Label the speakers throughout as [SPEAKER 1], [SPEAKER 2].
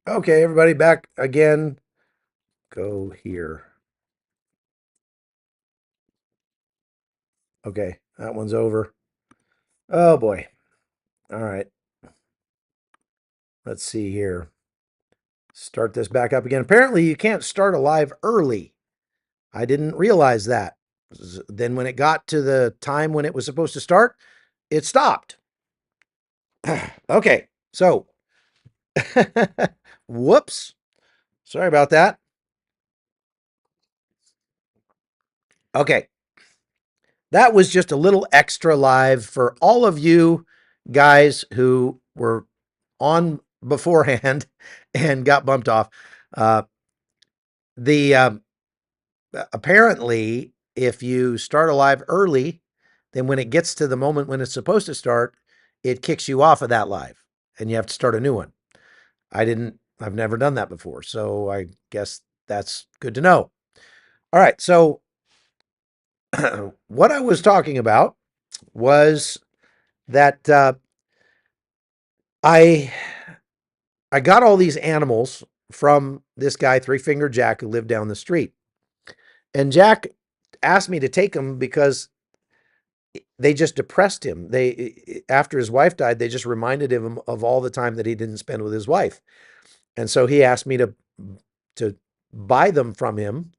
[SPEAKER 1] Okay, everybody back again. Go here. Okay, that one's over. Oh boy. All right. Let's see here. Start this back up again. Apparently, you can't start a live early. I didn't realize that. Then, when it got to the time when it was supposed to start, it stopped. Okay, so whoops. Sorry about that. Okay, that was just a little extra live for all of you guys who were on beforehand and got bumped off. Uh, the Apparently, if you start a live early, then when it gets to the moment when it's supposed to start, it kicks you off of that live, and you have to start a new one. I've never done that before, so I guess that's good to know. All right, so what I was talking about was that I I got all these animals from this guy, Three Finger Jack, who lived down the street. And Jack asked me to take them because they just depressed him. They After his wife died, they just reminded him of all the time that he didn't spend with his wife. And so he asked me to buy them from him,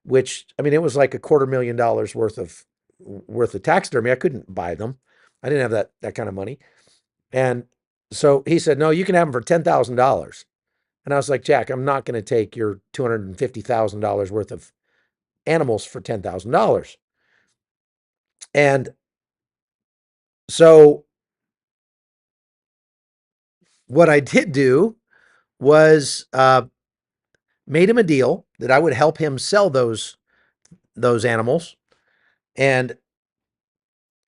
[SPEAKER 1] which I mean it was like $250,000 worth of taxidermy. I couldn't buy them. I didn't have that kind of money. And so he said, "No, you can have them for $10,000." And I was like, "Jack, I'm not going to take your $250,000 worth of animals for $10,000." And so what I did do was made him a deal that I would help him sell those animals, and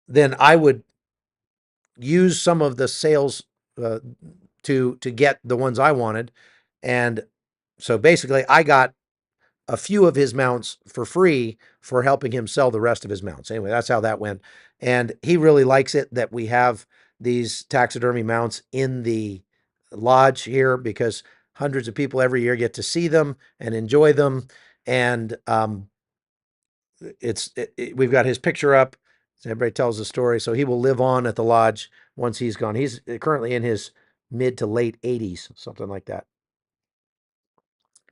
[SPEAKER 1] then I would use some of the sales uh, to get the ones I wanted. And so basically, I got a few of his mounts for free for helping him sell the rest of his mounts. Anyway, that's how that went. And he really likes it that we have these taxidermy mounts in the lodge here because hundreds of people every year get to see them and enjoy them. And we've got his picture up. So everybody tells the story. So he will live on at the lodge once he's gone. He's currently in his mid to late 80s, something like that.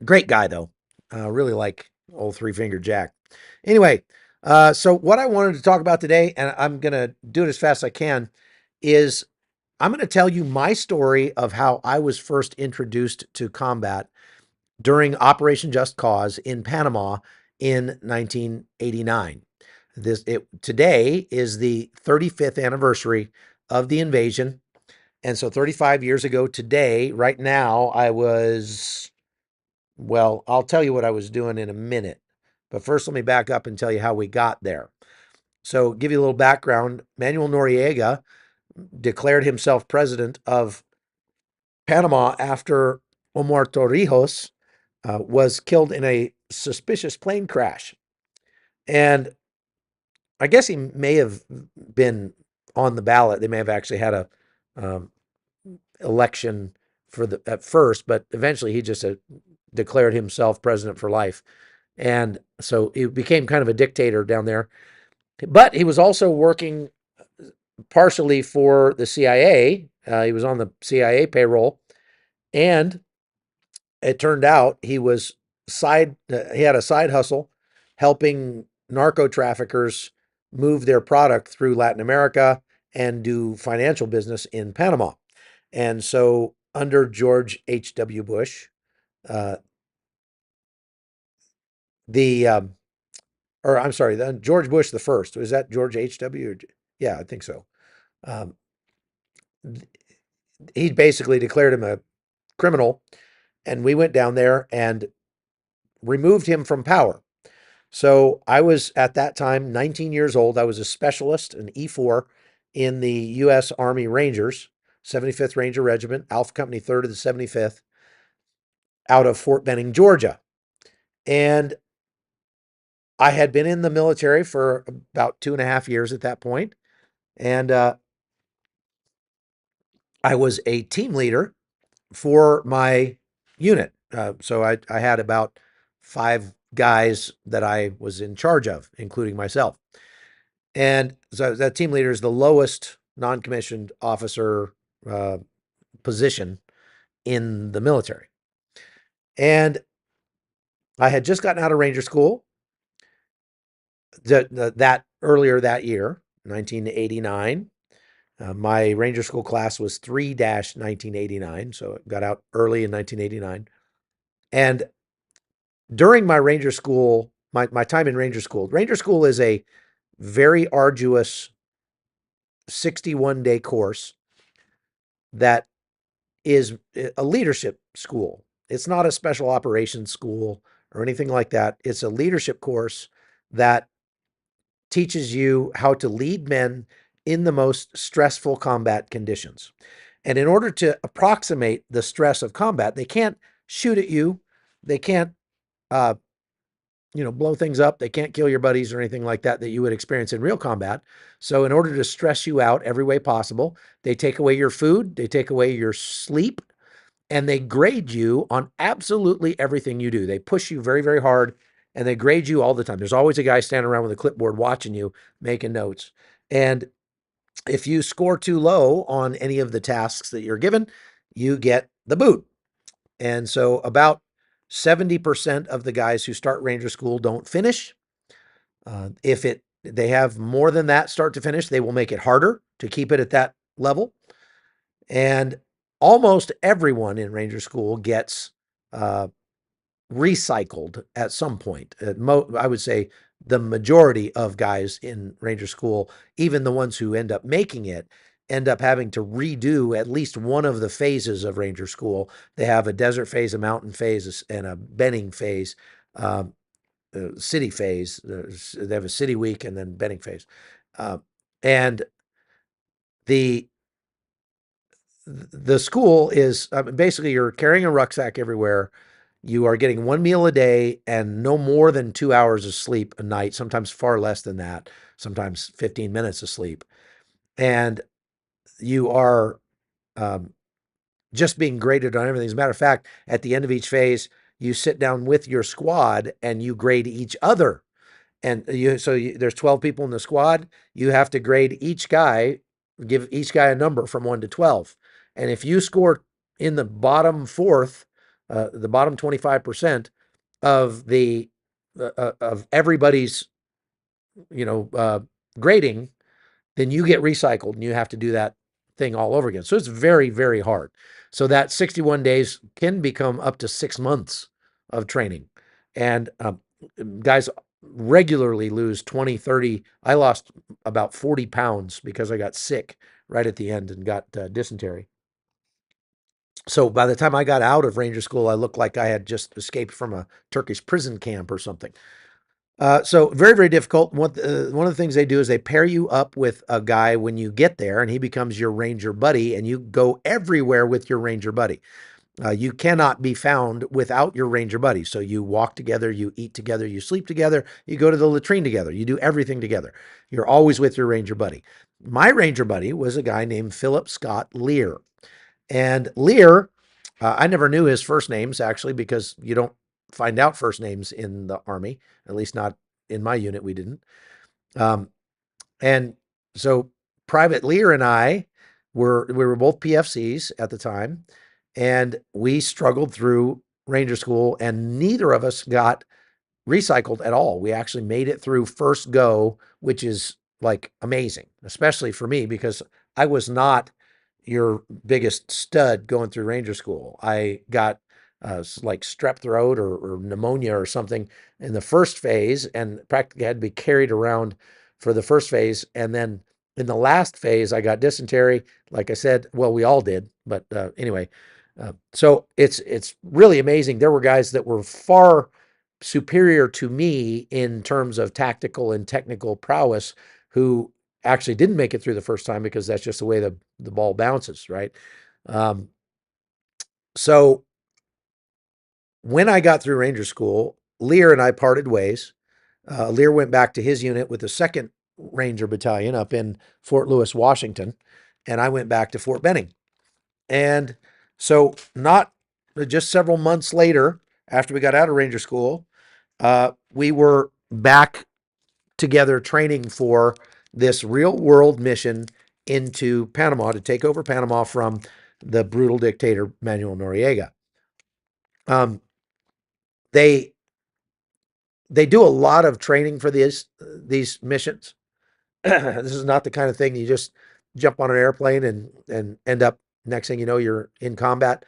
[SPEAKER 1] Great guy, though. Really like old Three Finger Jack. Anyway, so what I wanted to talk about today, and I'm going to do it as fast as I can, is I'm going to tell you my story of how I was first introduced to combat during Operation Just Cause in Panama in 1989. Today is the 35th anniversary of the invasion. And so 35 years ago today, right now, well, I'll tell you what I was doing in a minute. But first, let me back up and tell you how we got there. So, give you a little background. Manuel Noriega declared himself president of Panama after Omar Torrijos was killed in a suspicious plane crash. And I guess he may have been on the ballot. They may have actually had a um, election for the at first, but eventually he just declared himself president for life. And so he became kind of a dictator down there. But he was also working partially for the CIA. He was on the CIA payroll, and it turned out he had a side hustle helping narco traffickers move their product through Latin America and do financial business in Panama. And so under George H.W. Bush, uh, the or I'm sorry, George Bush the first. Was that George H.W.? Yeah, I think so. Um, he basically declared him a criminal, and we went down there and removed him from power. So I was at that time 19 years old. I was a specialist, an E4 in the U.S. Army Rangers, 75th Ranger Regiment, Alpha Company 3rd of the 75th, out of Fort Benning, Georgia. And I had been in the military for about 2.5 years at that point, and I was a team leader for my unit. So I had about 5 guys that I was in charge of, including myself. And so that team leader is the lowest non-commissioned officer uh, position in the military. And I had just gotten out of Ranger School that earlier that year, 1989. My Ranger School class was 3-1989, so it got out early in 1989. And during my Ranger School, my time in Ranger School is a very arduous 61-day course that is a leadership school. It's not a special operations school or anything like that. It's a leadership course that teaches you how to lead men in the most stressful combat conditions. And in order to approximate the stress of combat, they can't shoot at you. They can't, uh, blow things up. They can't kill your buddies or anything like that that you would experience in real combat. So in order to stress you out every way possible, they take away your food, they take away your sleep, and they grade you on absolutely everything you do. They push you very, very hard, and they grade you all the time. There's always a guy standing around with a clipboard watching you, making notes. And if you score too low on any of the tasks that you're given, you get the boot. And so about 70% of the guys who start Ranger School don't finish. If they have more than that start to finish, they will make it harder to keep it at that level. And almost everyone in Ranger School gets uh, recycled at some point. I would say the majority of guys in Ranger School, even the ones who end up making it, end up having to redo at least one of the phases of Ranger School. They have a desert phase, a mountain phase, and a benning phase, um, city phase. They have a city week and then benning phase. Uh, and the the school is basically you're carrying a rucksack everywhere. You are getting one meal a day and no more than 2 hours of sleep a night, sometimes far less than that, sometimes 15 minutes of sleep. And you are um, just being graded on everything. As a matter of fact, at the end of each phase, you sit down with your squad and you grade each other. And there's 12 people in the squad. You have to grade each guy, give each guy a number from 1 to 12. And if you score in the bottom fourth, the bottom 25% of the of everybody's, you know, uh, grading, then you get recycled and you have to do that thing all over again. So it's very, very hard. So that 61 days can become up to 6 months of training. And guys regularly lose 20, 30. I lost about 40 pounds because I got sick right at the end and got dysentery. So by the time I got out of Ranger School, I looked like I had just escaped from a Turkish prison camp or something. So very, very difficult. One of the things they do is they pair you up with a guy when you get there, and he becomes your ranger buddy, and you go everywhere with your ranger buddy. You cannot be found without your ranger buddy. So you walk together, you eat together, you sleep together, you go to the latrine together, you do everything together. You're always with your ranger buddy. My ranger buddy was a guy named Philip Scott Lear. And Lear, I never knew his first names actually because you don't find out first names in the Army, at least not in my unit, we didn't. Um, and so Private Lear and I we were both PFCs at the time, and we struggled through Ranger School, and neither of us got recycled at all. We actually made it through first go, which is like amazing, especially for me because I was not your biggest stud going through Ranger School. I got like strep throat or pneumonia or something in the first phase and practically had to be carried around for the first phase. And then in the last phase, I got dysentery. Like I said, well, we all did. But anyway, so it's really amazing. There were guys that were far superior to me in terms of tactical and technical prowess who actually didn't make it through the first time because that's just the way the ball bounces, right? Um, so when I got through Ranger School, Lear and I parted ways. Lear went back to his unit with the 2nd Ranger Battalion up in Fort Lewis, Washington, and I went back to Fort Benning. And so not just several months later, after we got out of Ranger School, we were back together training for this real world mission into Panama to take over Panama from the brutal dictator Manuel Noriega. Um, they they do a lot of training for these missions. This is not the kind of thing you just jump on an airplane and end up, next thing you know, you're in combat.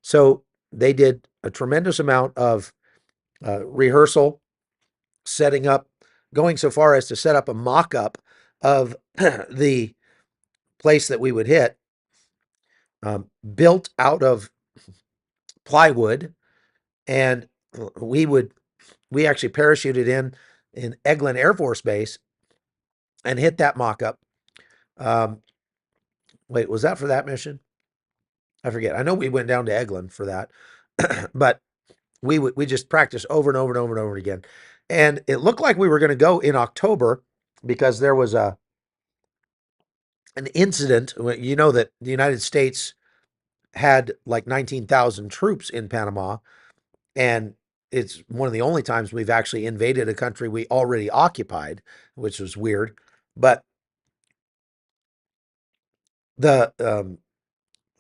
[SPEAKER 1] So they did a tremendous amount of rehearsal, setting up, going so far as to set up a mock-up of the place that we would hit, built out of plywood, and we would we actually parachuted in Eglin Air Force Base and hit that mock-up. Um, Wait, was that for that mission? I forget. I know we went down to Eglin for that, but we just practiced over and over and over and over again. And it looked like we were going to go in October because there was an incident. You know that the United States had like 19,000 troops in Panama, and it's one of the only times we've actually invaded a country we already occupied, which was weird. But the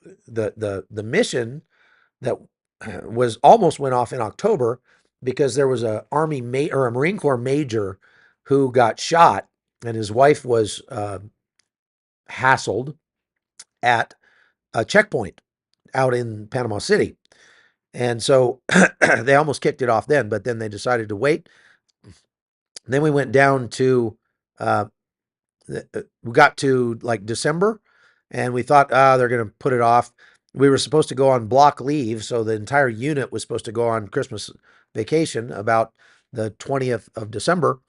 [SPEAKER 1] the mission that was almost went off in October because there was a or a Marine Corps major who got shot, and his wife was hassled at a checkpoint out in Panama City. And so they almost kicked it off then, but then they decided to wait. Then we went down to, uh, we got to like December, and we thought, they're going to put it off. We were supposed to go on block leave, so the entire unit was supposed to go on Christmas vacation about the 20th of December.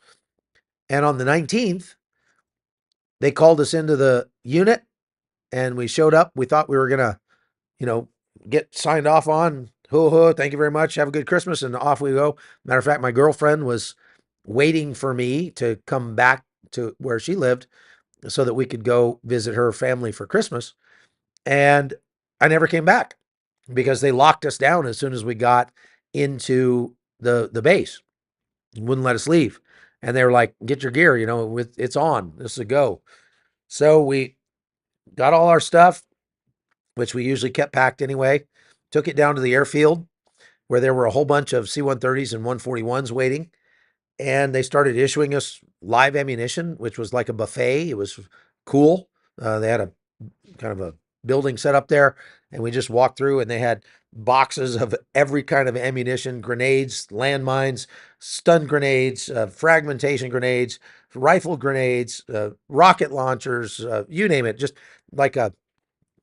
[SPEAKER 1] And on the 19th, they called us into the unit, and we showed up. We thought we were going to, you know, get signed off on. Ho ho, thank you very much. Have a good Christmas, and off we go. Matter of fact, my girlfriend was waiting for me to come back to where she lived so that we could go visit her family for Christmas. And I never came back because they locked us down as soon as we got into the base. Wouldn't let us leave. And they were like, "Get your gear, it's on. This is a go." So we got all our stuff, which we usually kept packed anyway, took it down to the airfield where there were a whole bunch of C-130s and 141s waiting. And they started issuing us live ammunition, which was like a buffet. It was cool. They had a kind of a building set up there, and we just walked through, and they had boxes of every kind of ammunition: grenades, landmines, stun grenades, fragmentation grenades, rifle grenades, rocket launchers, you name it. Just like a,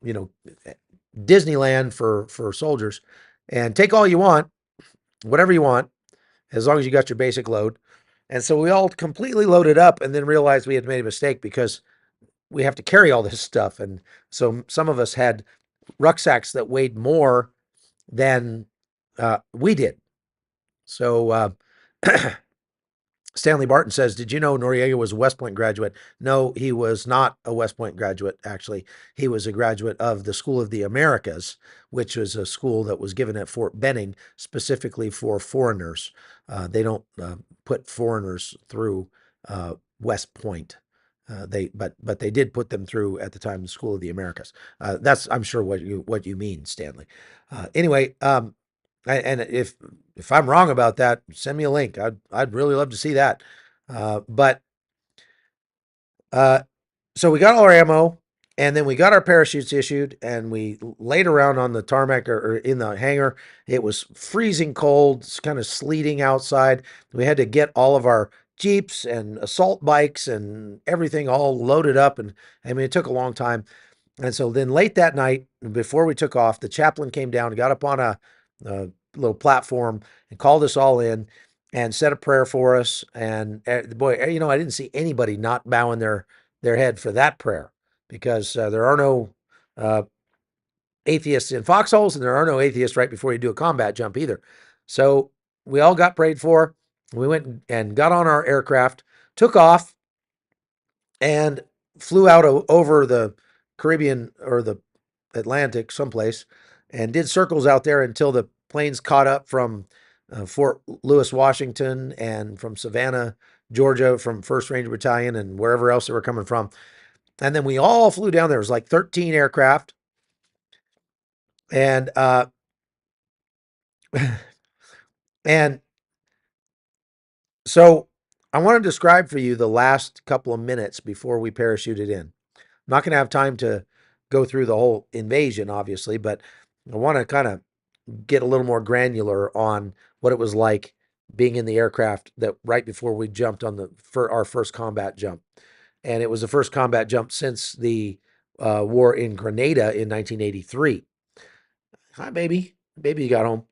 [SPEAKER 1] you know, Disneyland for soldiers. And take all you want, whatever you want, as long as you got your basic load. And so we all completely loaded up and then realized we had made a mistake because we have to carry all this stuff. And so some of us had rucksacks that weighed more than we did. So Stanley Barton says, "Did you know Noriega was a West Point graduate?" No, he was not a West Point graduate, actually. He was a graduate of the School of the Americas, which was a school that was given at Fort Benning specifically for foreigners. They don't put foreigners through West Point. But they did put them through at the time the School of the Americas. That's, I'm sure, what you mean, Stanley. Anyway, and if I'm wrong about that, send me a link. I'd really love to see that. But so we got all our ammo, and then we got our parachutes issued, and we laid around on the tarmac or in the hangar. It was freezing cold. It's kind of sleeting outside. We had to get all of our Jeeps and assault bikes and everything all loaded up, and I mean, it took a long time. And so then late that night, before we took off, the chaplain came down and got up on a little platform and called us all in and said a prayer for us. And boy, I didn't see anybody not bowing their head for that prayer, because there are no uh, atheists in foxholes, and there are no atheists right before you do a combat jump either. So we all got prayed for. We went and got on our aircraft, took off, and flew out over the Caribbean or the Atlantic someplace, and did circles out there until the planes caught up from Fort Lewis, Washington, and from Savannah, Georgia, from 1st Ranger Battalion, and wherever else they were coming from. And then we all flew down there. It was like 13 aircraft. And and so I want to describe for you the last couple of minutes before we parachuted in. I'm not going to have time to go through the whole invasion, obviously, but I want to kind of get a little more granular on what it was like being in the aircraft that right before we jumped on for our first combat jump. And it was the first combat jump since the war in Grenada in 1983. Hi, baby. Baby, you got home.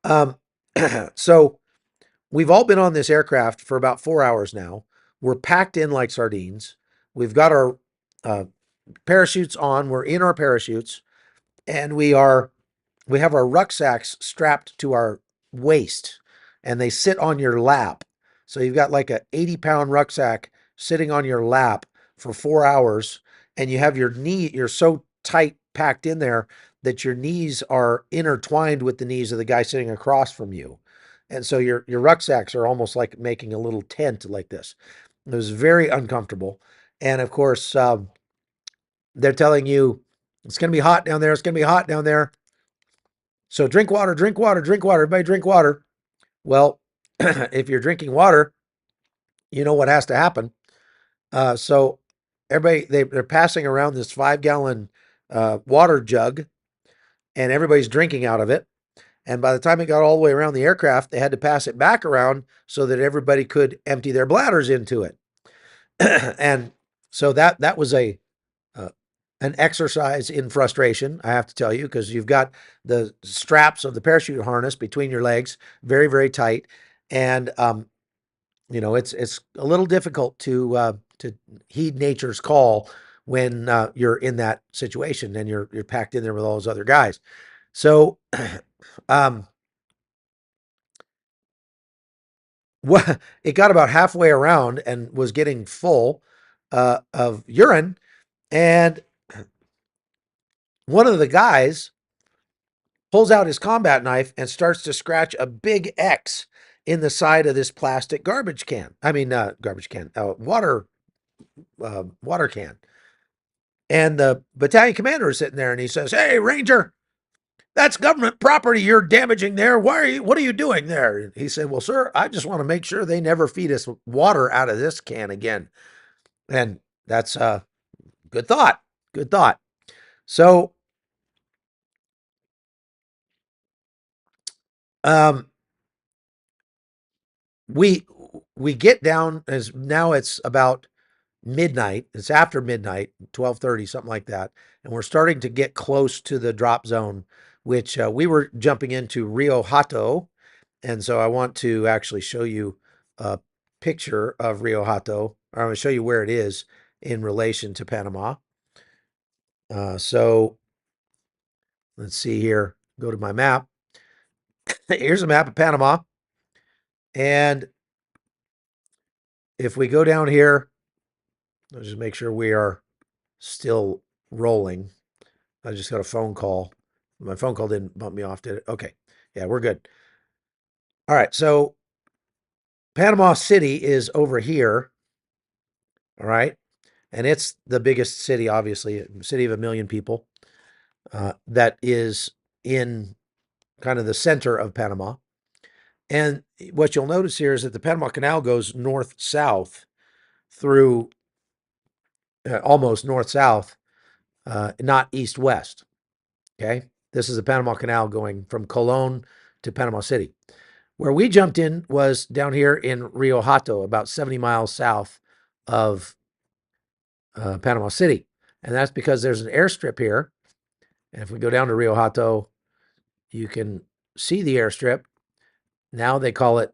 [SPEAKER 1] Um, so we've all been on this aircraft for about 4 hours now. We're packed in like sardines. We've got our uh, parachutes on. We're in our parachutes, and we have our rucksacks strapped to our waist, and they sit on your lap. So you've got like a 80-pound rucksack sitting on your lap for 4 hours, and you have you're so tight packed in there that your knees are intertwined with the knees of the guy sitting across from you. And so your rucksacks are almost like making a little tent like this. It was very uncomfortable. And of course, they're telling you it's going to be hot down there. It's going to be hot down there. So drink water, drink water, drink water. Everybody drink water. Well, if you're drinking water, you know what has to happen. So everybody, they're passing around this 5-gallon water jug, and everybody's drinking out of it. And by the time it got all the way around the aircraft, they had to pass it back around so that everybody could empty their bladders into it. And so that was uh, an exercise in frustration, I have to tell you, because you've got the straps of the parachute harness between your legs, very, very tight, and it's a little difficult to heed nature's call when you're in that situation and you're packed in there with all those other guys. So, um, it got about halfway around and was getting full of urine, and one of the guys pulls out his combat knife and starts to scratch a big X in the side of this plastic garbage can. I mean, garbage can, water can. And the battalion commander is sitting there, and he says, "Hey, Ranger, that's government property you're damaging there. What are you doing there?" And he said, "Well, sir, I just want to make sure they never feed us water out of this can again." And that's good thought. Good thought. So, um, we we get down as now it's about midnight. It's after midnight, 12:30, something like that, and we're starting to get close to the drop zone, which we were jumping into Rio Hato, and so I want to actually show you a picture of Rio Hato. Or I'm going to show you where it is in relation to Panama. So let's see here. Go to my map. Here's a map of Panama, and if we go down here, let's just make sure we are still rolling. I just got a phone call. My phone call didn't bump me off, did it? Okay. Yeah, we're good. All right. So Panama City is over here. All right. And it's the biggest city, obviously, a city of 1 million people that is in kind of the center of Panama. And what you'll notice here is that the Panama Canal goes north-south through almost north-south, not east-west. Okay. This is the Panama Canal going from Colon to Panama City. Where we jumped in was down here in Rio Hato, about 70 miles south of Panama City. And that's because there's an airstrip here. And if we go down to Rio Hato, you can see the airstrip. Now they call it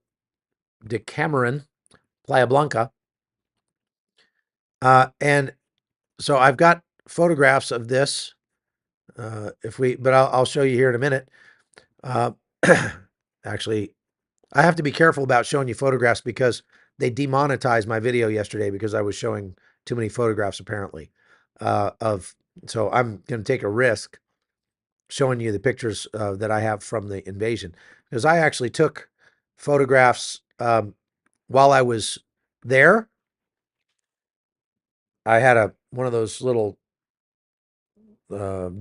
[SPEAKER 1] Decameron, Playa Blanca. And so I've got photographs of this. But I'll show you here in a minute. Uh, actually, I have to be careful about showing you photographs because they demonetized my video yesterday because I was showing too many photographs apparently so I'm going to take a risk showing you the pictures that I have from the invasion, because I actually took photographs while I was there. I had a one of those little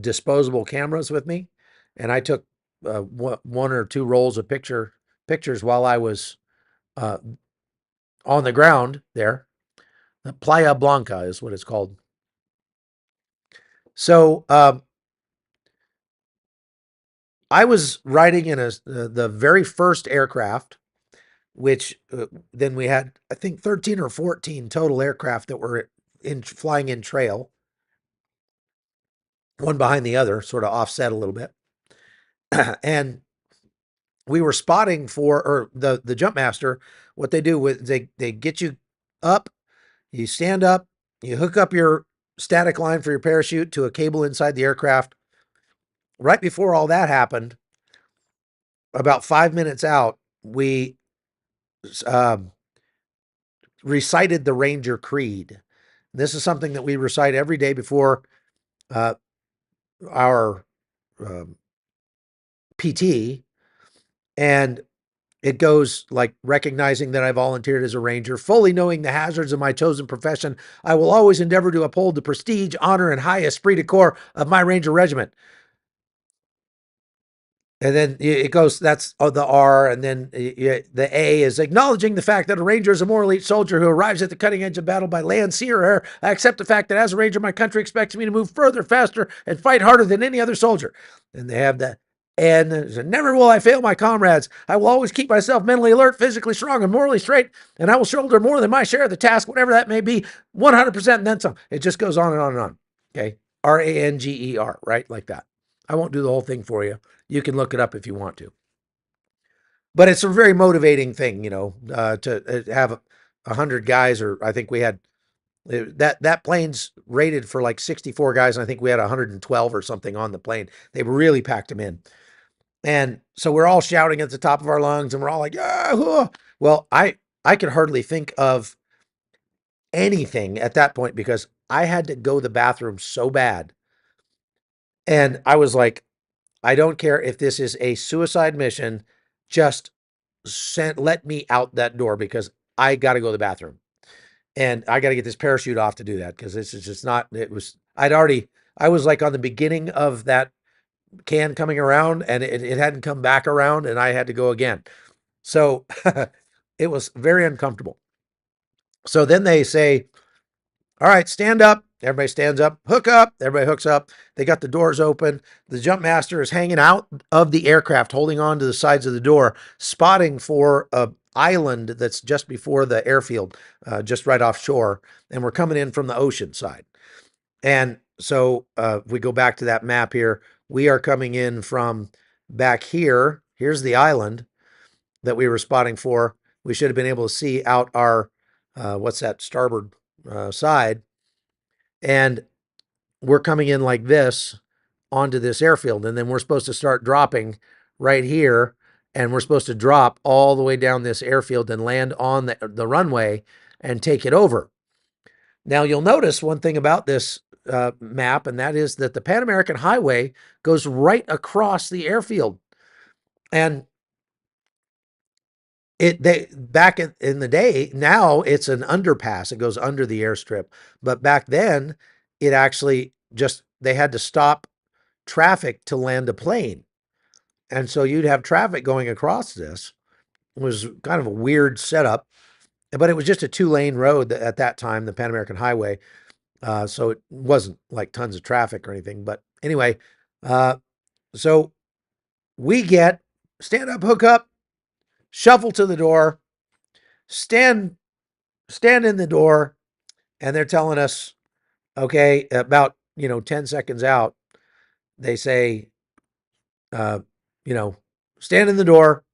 [SPEAKER 1] disposable cameras with me, and I took one or two rolls of pictures while I was uh, on the ground there. Playa Blanca is what it's called. So I was riding in the very first aircraft, which then we had, I think, 13 or 14 total aircraft that were in flying in trail, one behind the other, sort of offset a little bit. And we were spotting for, or the jump master, what they do with, they get you up, you stand up, you hook up your static line for your parachute to a cable inside the aircraft. Right before all that happened, about 5 minutes out, we um, recited the Ranger Creed. This is something that we recite every day before uh, our um, PT, and it goes like, recognizing that I volunteered as a ranger, fully knowing the hazards of my chosen profession, I will always endeavor to uphold the prestige, honor, and high esprit de corps of my ranger regiment. And then it goes, that's the R, and then the A is acknowledging the fact that a ranger is a more elite soldier who arrives at the cutting edge of battle by land, sea, or air. I accept the fact that as a ranger, my country expects me to move further, faster, and fight harder than any other soldier. And they have that. And never will I fail my comrades. I will always keep myself mentally alert, physically strong, and morally straight. And I will shoulder more than my share of the task, whatever that may be, 100% and then some. It just goes on and on and on. Okay. Ranger, right? Like that. I won't do the whole thing for you. You can look it up if you want to. But it's a very motivating thing, to have 100 guys, or I think we had that plane's rated for like 64 guys, and I think we had 112 or something on the plane. They really packed them in. And so we're all shouting at the top of our lungs, and we're all like, yeah. Well, I could hardly think of anything at that point because I had to go to the bathroom so bad. And I was like, I don't care if this is a suicide mission, just let me out that door because I got to go to the bathroom. And I got to get this parachute off to do that because this is just not, I was like on the beginning of that can coming around, and it hadn't come back around, and I had to go again. So it was very uncomfortable. So then they say, all right, stand up. Everybody stands up, hook up. Everybody hooks up. They got the doors open. The jump master is hanging out of the aircraft, holding on to the sides of the door, spotting for a island that's just before the airfield, just right offshore. And we're coming in from the ocean side. And so we go back to that map here. We are coming in from back here. Here's the island that we were spotting for. We should have been able to see out our, what's that, starboard side. And we're coming in like this onto this airfield. And then we're supposed to start dropping right here. And we're supposed to drop all the way down this airfield and land on the runway and take it over. Now, you'll notice one thing about this map, and that is that the Pan American Highway goes right across the airfield. And back in the day, now it's an underpass. It goes under the airstrip. But back then, it actually they had to stop traffic to land a plane. And so you'd have traffic going across this. It was kind of a weird setup, but it was just a 2-lane road at that time, the Pan American Highway. So it wasn't like tons of traffic or anything. But anyway, so we stand up, hook up, shuffle to the door, stand in the door, and they're telling us, okay, about 10 seconds out, they say, uh, stand in the door,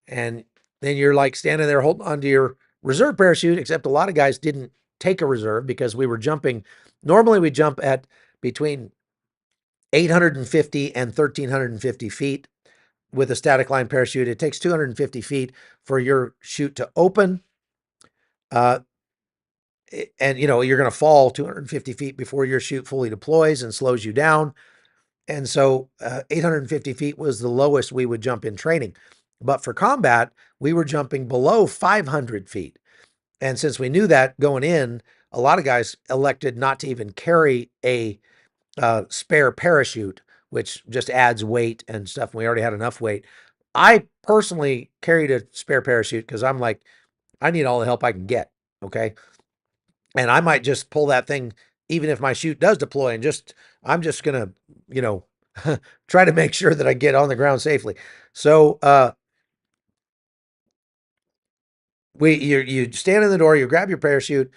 [SPEAKER 1] and then you're like standing there holding onto your reserve parachute, except a lot of guys didn't take a reserve because we were jumping. Normally we jump at between 850 and 1350 feet with a static line parachute. It takes 250 feet for your chute to open. And you're going to fall 250 feet before your chute fully deploys and slows you down. And so 850 feet was the lowest we would jump in training. But for combat, we were jumping below 500 feet. And since we knew that going in, a lot of guys elected not to even carry a spare parachute, which just adds weight and stuff. We already had enough weight. I personally carried a spare parachute because I'm like, I need all the help I can get. Okay. And I might just pull that thing, even if my chute does deploy, and I'm just going to, you know, try to make sure that I get on the ground safely. So, you stand in the door, you grab your parachute,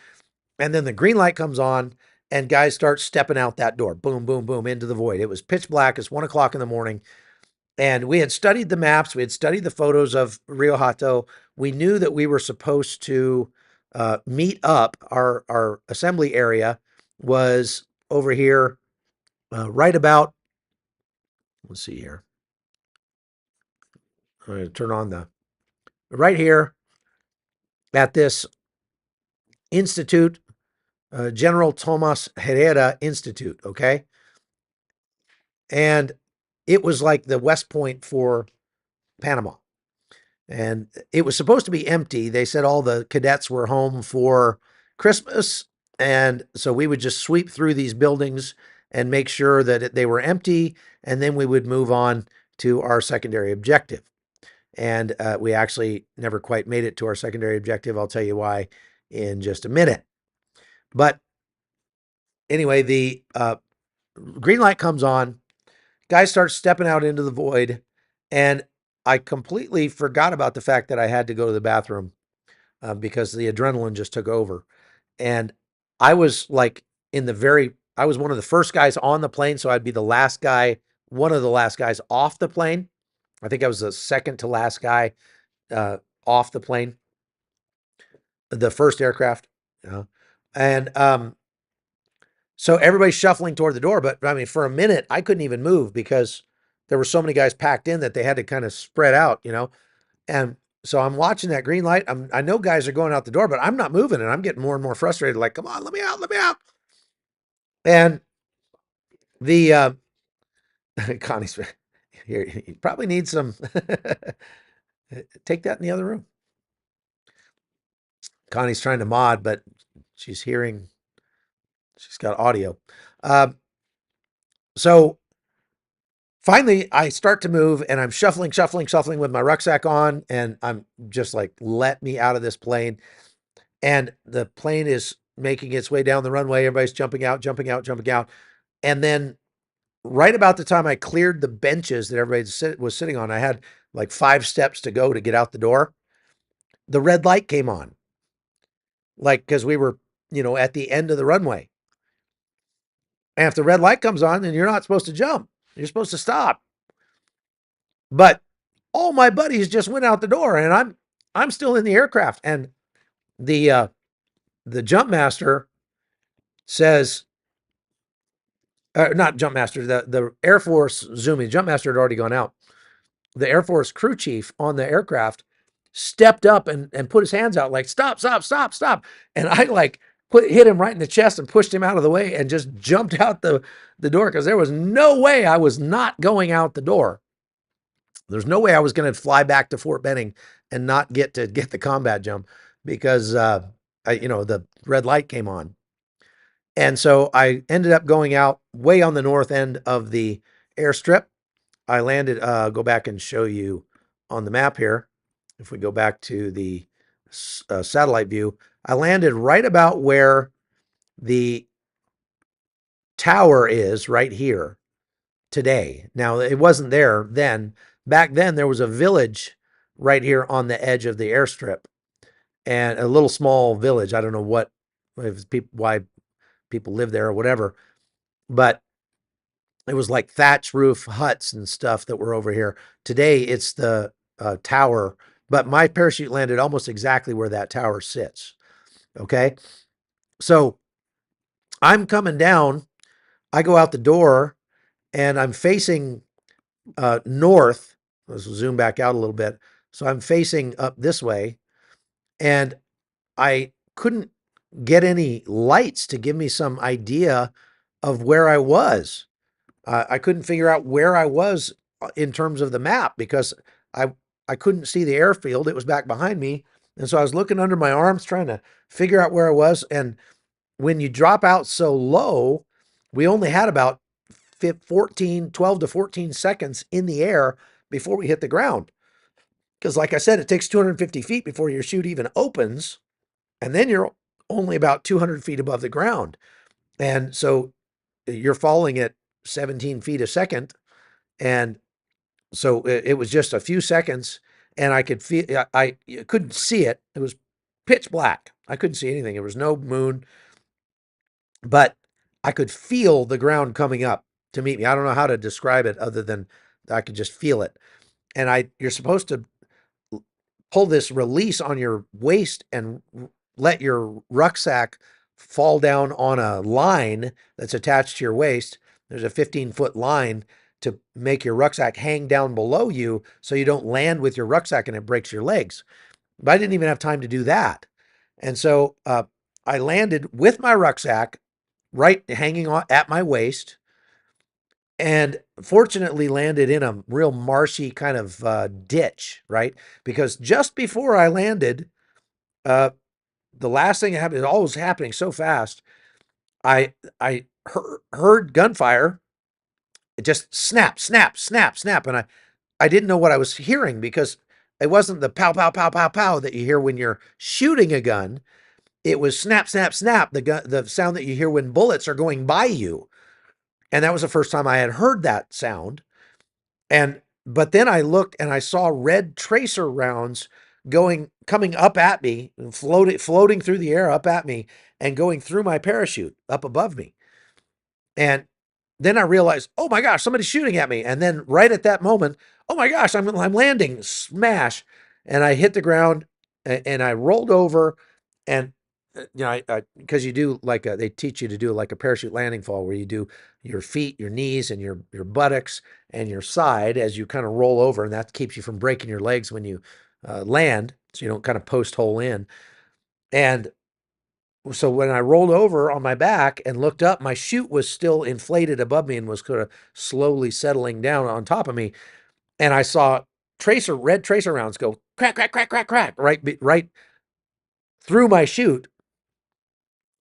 [SPEAKER 1] and then the green light comes on, and guys start stepping out that door. Boom, boom, boom, into the void. It was pitch black. It's 1 o'clock in the morning. And we had studied the maps. We had studied the photos of Rio Hato. We knew that we were supposed to meet up. Our assembly area was over here, right about, let's see here. I'm going to turn on right here at this institute, General Tomas Herrera Institute. Okay. And it was like the West Point for Panama. And it was supposed to be empty. They said all the cadets were home for Christmas. And so we would just sweep through these buildings and make sure that they were empty. And then we would move on to our secondary objective. And we actually never quite made it to our secondary objective. I'll tell you why in just a minute. But anyway, the green light comes on. Guys start stepping out into the void. And I completely forgot about the fact that I had to go to the bathroom because the adrenaline just took over. And I was like I was one of the first guys on the plane. So I'd be the last guy, one of the last guys off the plane. I think I was the second to last guy off the plane, the first aircraft. And so everybody's shuffling toward the door. But I mean, for a minute, I couldn't even move because there were so many guys packed in that they had to kind of spread out. And so I'm watching that green light. I know guys are going out the door, but I'm not moving, and I'm getting more and more frustrated. Like, come on, let me out, let me out. And the Connie's here. You probably need some. Take that in the other room. Connie's trying to mod, but she's hearing. She's got audio. So finally, I start to move, and I'm shuffling with my rucksack on, and I'm just like, let me out of this plane. And the plane is making its way down the runway. Everybody's jumping out. And then right about the time I cleared the benches that everybody was sitting on, I had like 5 steps to go to get out the door. The red light came on. Like, because we were, at the end of the runway. And if the red light comes on, then you're not supposed to jump. You're supposed to stop. But all my buddies just went out the door, and I'm still in the aircraft. And the jump master says, not jump master, the Air Force zooming. Jump master had already gone out. The Air Force crew chief on the aircraft stepped up and put his hands out like, stop. And I like hit him right in the chest and pushed him out of the way and just jumped out the door because there was no way I was not going out the door. There's no way I was going to fly back to Fort Benning and not get the combat jump because, the red light came on. And so I ended up going out way on the north end of the airstrip. I landed, go back and show you on the map here. If we go back to the satellite view, I landed right about where the tower is right here today. Now, it wasn't there then. Back then, there was a village right here on the edge of the airstrip, and a little small village. I don't know why people live there or whatever, but it was like thatch roof huts and stuff that were over here. Today, it's the tower, but my parachute landed almost exactly where that tower sits. Okay. So I'm coming down. I go out the door and I'm facing north. Let's zoom back out a little bit. So I'm facing up this way, and I couldn't get any lights to give me some idea of where I was. I couldn't figure out where I was in terms of the map because I I couldn't see the airfield. It was back behind me. And so I was looking under my arms trying to figure out where I was. And when you drop out so low, we only had about 12 to 14 seconds in the air before we hit the ground. Because, like I said, it takes 250 feet before your chute even opens. And then you're only about 200 feet above the ground. And so you're falling at 17 feet a second. And so it was just a few seconds. And I could feel, I couldn't see it. It was pitch black. I couldn't see anything. There was no moon, but I could feel the ground coming up to meet me. I don't know how to describe it other than I could just feel it. And you're supposed to pull this release on your waist and let your rucksack fall down on a line that's attached to your waist. There's a 15-foot line to make your rucksack hang down below you so you don't land with your rucksack and it breaks your legs. But I didn't even have time to do that. And so I landed with my rucksack right hanging at my waist, and fortunately landed in a real marshy kind of ditch, right? Because just before I landed, uh, the last thing that happened, it all was happening so fast. I heard gunfire. It just snap, snap, snap, snap, and I didn't know what I was hearing because it wasn't the pow, pow, pow, pow, pow that you hear when you're shooting a gun. It was snap, snap, snap, the sound that you hear when bullets are going by you. And that was the first time I had heard that sound. But then I looked and I saw red tracer rounds coming up at me, floating through the air up at me and going through my parachute up above me. And then I realized, oh my gosh, somebody's shooting at me. And then right at that moment, oh my gosh, I'm landing, smash. And I hit the ground and I rolled over. And because you do they teach you to do like a parachute landing fall where you do your feet, your knees, and your buttocks and your side as you kind of roll over, and that keeps you from breaking your legs when you land, so you don't kind of post hole in. And so when I rolled over on my back and looked up, my chute was still inflated above me and was kind of slowly settling down on top of me. And I saw red tracer rounds go crack, crack, crack, crack, crack, right through my chute,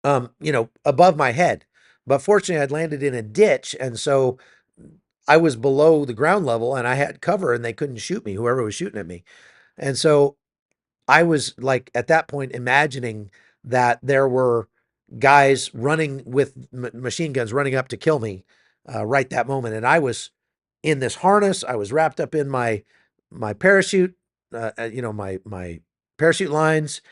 [SPEAKER 1] above my head. But fortunately, I'd landed in a ditch, and so I was below the ground level, and I had cover, and they couldn't shoot me, whoever was shooting at me. And so I was like at that point imagining that there were guys running with machine guns running up to kill me right that moment, and I was in this harness. I was wrapped up in my parachute, my parachute lines.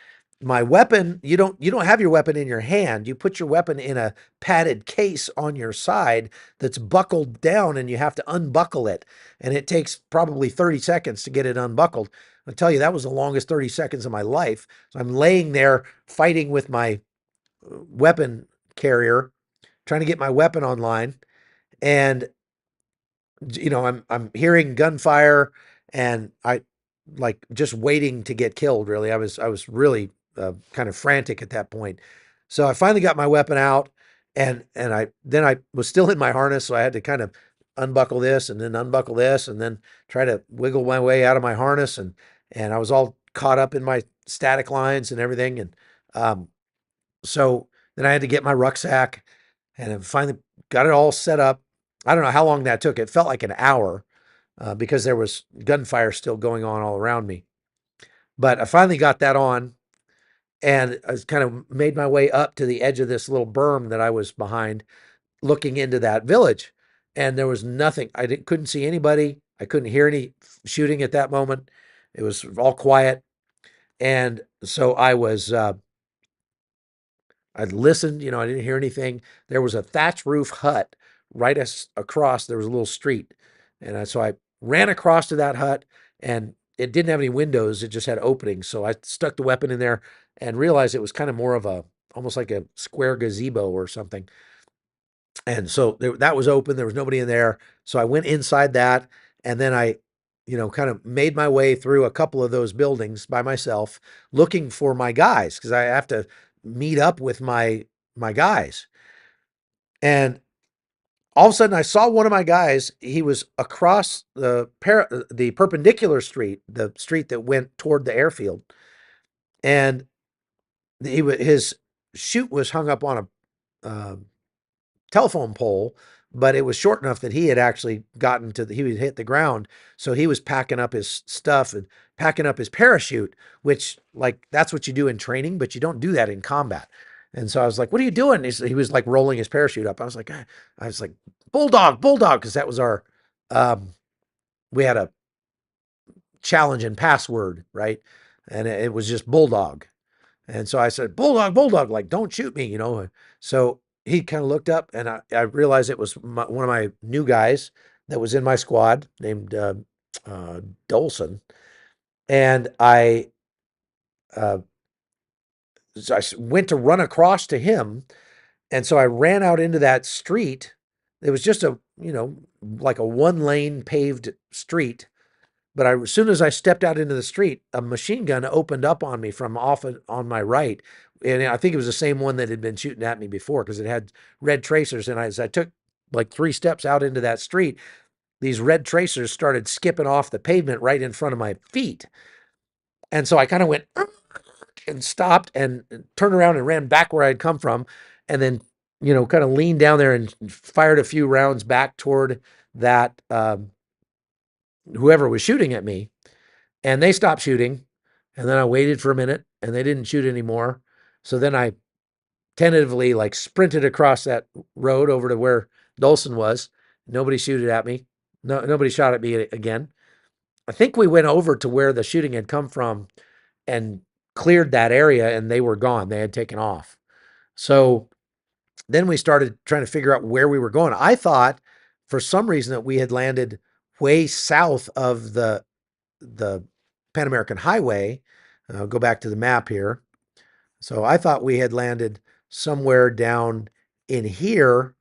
[SPEAKER 1] My weapon, you don't have your weapon in your hand. You put your weapon in a padded case on your side that's buckled down, and you have to unbuckle it. And it takes probably 30 seconds to get it unbuckled. I'll tell you, that was the longest 30 seconds of my life. So I'm laying there fighting with my weapon carrier, trying to get my weapon online. And I'm hearing gunfire, and I like just waiting to get killed. Really, I was really kind of frantic at that point. So I finally got my weapon out, and I was still in my harness, so I had to kind of unbuckle this and then unbuckle this and then try to wiggle my way out of my harness, and I was all caught up in my static lines and everything, and so then I had to get my rucksack, and I finally got it all set up. I don't know how long that took. It felt like an hour because there was gunfire still going on all around me. But I finally got that on, and I kind of made my way up to the edge of this little berm that I was behind, looking into that village. And there was nothing. Couldn't see anybody. I couldn't hear any shooting at that moment. It was all quiet. And so I listened, I didn't hear anything. There was a thatch roof hut right across. There was a little street. And so I ran across to that hut, and it didn't have any windows. It just had openings. So I stuck the weapon in there and realized it was kind of more of almost like a square gazebo or something. And so that was open. There was nobody in there. So I went inside that, and then I, kind of made my way through a couple of those buildings by myself, looking for my guys because I have to meet up with my guys. And all of a sudden I saw one of my guys. He was across the perpendicular street, the street that went toward the airfield, and his chute was hung up on a telephone pole, but it was short enough that he had actually he would hit the ground. So he was packing up his stuff and packing up his parachute, which like that's what you do in training, but you don't do that in combat. And so I was like, "What are you doing?" He was like rolling his parachute up. I was like, "Bulldog, bulldog," because that was our, um, we had a challenge and password, right? And it was just bulldog. And so I said, "Bulldog, bulldog, like, don't shoot me, you know." So he kind of looked up, and I realized it was one of my new guys that was in my squad named Dolson. And uh, went to run across to him. And so I ran out into that street. It was just like a one lane paved street. But as soon as I stepped out into the street, a machine gun opened up on me from off on my right. And I think it was the same one that had been shooting at me before because it had red tracers. And as I took like 3 steps out into that street, these red tracers started skipping off the pavement right in front of my feet. And so I kind of went and stopped and turned around and ran back where I'd come from. And then, kind of leaned down there and fired a few rounds back toward that, whoever was shooting at me. And they stopped shooting. And then I waited for a minute and they didn't shoot anymore. So then I tentatively like sprinted across that road over to where Dolson was. Nobody shooted at me. No, nobody shot at me again. I think we went over to where the shooting had come from and cleared that area and they were gone. They had taken off. So then we started trying to figure out where we were going. I thought for some reason that we had landed way south of the Pan American Highway. I'll go back to the map here. So I thought we had landed somewhere down in here,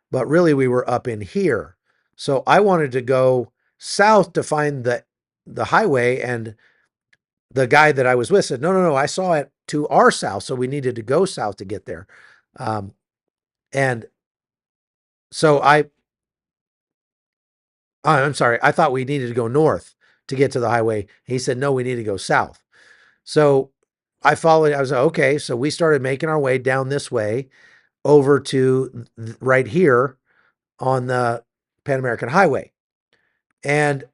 [SPEAKER 1] but really we were up in here. So I wanted to go south to find the highway, and the guy that I was with said, "No, no, no, I saw it to our south, so we needed to go south to get there." Um, and so I'm sorry, I thought we needed to go north to get to the highway. He said, "No, we need to go south." So I followed. I was like, okay. So we started making our way down this way over to right here on the Pan American Highway. And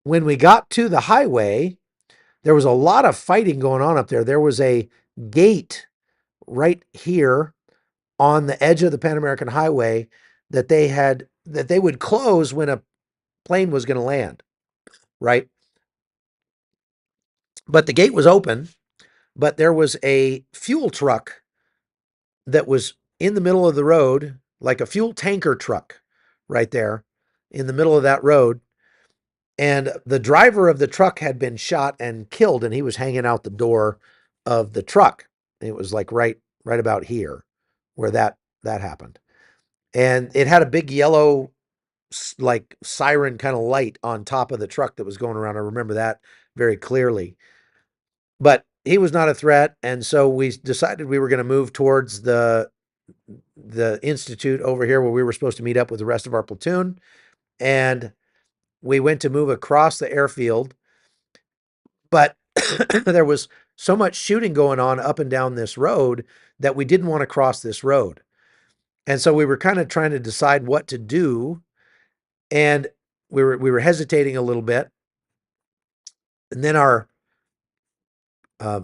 [SPEAKER 1] when we got to the highway, there was a lot of fighting going on up there. There was a gate right here on the edge of the Pan American Highway that they would close when a plane was going to land, right? But the gate was open, but there was a fuel truck that was in the middle of the road, like a fuel tanker truck right there in the middle of that road. And the driver of the truck had been shot and killed, and he was hanging out the door of the truck. It was like right about here where that happened. And it had a big yellow like siren kind of light on top of the truck that was going around. I remember that very clearly. But he was not a threat, and so we decided we were going to move towards the institute over here where we were supposed to meet up with the rest of our platoon. And we went to move across the airfield, but there was so much shooting going on up and down this road that we didn't want to cross this road. And so we were kind of trying to decide what to do. And we were hesitating a little bit. And then our uh,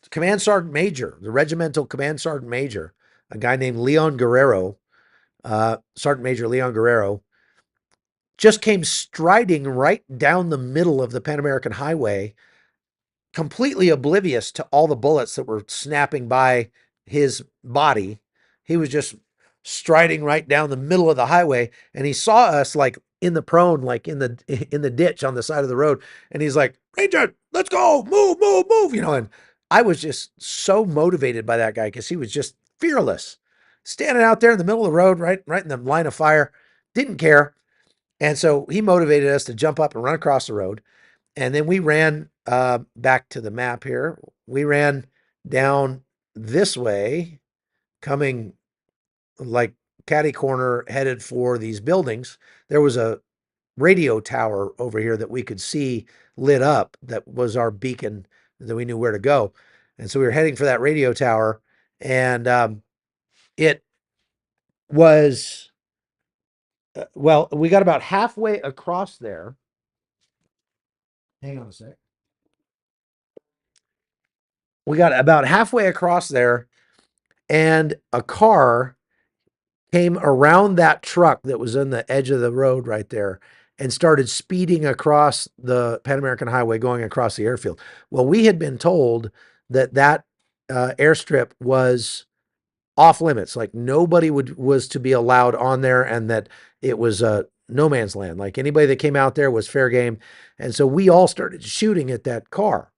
[SPEAKER 1] command sergeant major, the regimental command sergeant major, a guy named Leon Guerrero, Sergeant Major Leon Guerrero, just came striding right down the middle of the Pan American Highway, completely oblivious to all the bullets that were snapping by his body. He was just striding right down the middle of the highway, and he saw us like in the prone, like in the ditch on the side of the road, and he's like, "Ranger, let's go, move, move, move," And I was just so motivated by that guy because he was just fearless, standing out there in the middle of the road, right in the line of fire, didn't care. And so he motivated us to jump up and run across the road. And then we ran back to the map here. We ran down this way, coming like catty corner headed for these buildings, there was a radio tower over here that we could see lit up that was our beacon that we knew where to go. And so we were heading for that radio tower, and it was, well, we got about halfway across there. Hang on a sec. We got about halfway across there, and a car came around that truck that was in the edge of the road right there and started speeding across the Pan American Highway going across the airfield. Well, we had been told that airstrip was off limits, like nobody was to be allowed on there, and that it was no man's land. Like anybody that came out there was fair game. And so we all started shooting at that car.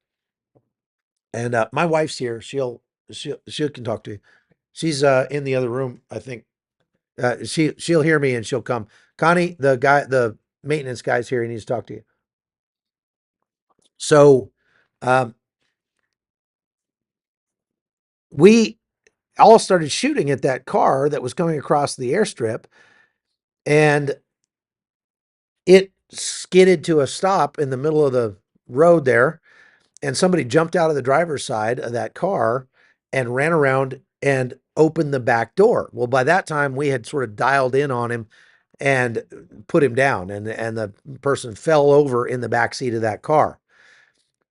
[SPEAKER 1] And my wife's here. She can talk to you. She's in the other room, I think. She'll hear me and she'll come. Connie, the maintenance guy's here. He needs to talk to you. So, um, we all started shooting at that car that was coming across the airstrip, and it skidded to a stop in the middle of the road there. And somebody jumped out of the driver's side of that car and ran around and opened the back door. Well, by that time we had sort of dialed in on him and put him down, and the person fell over in the back seat of that car.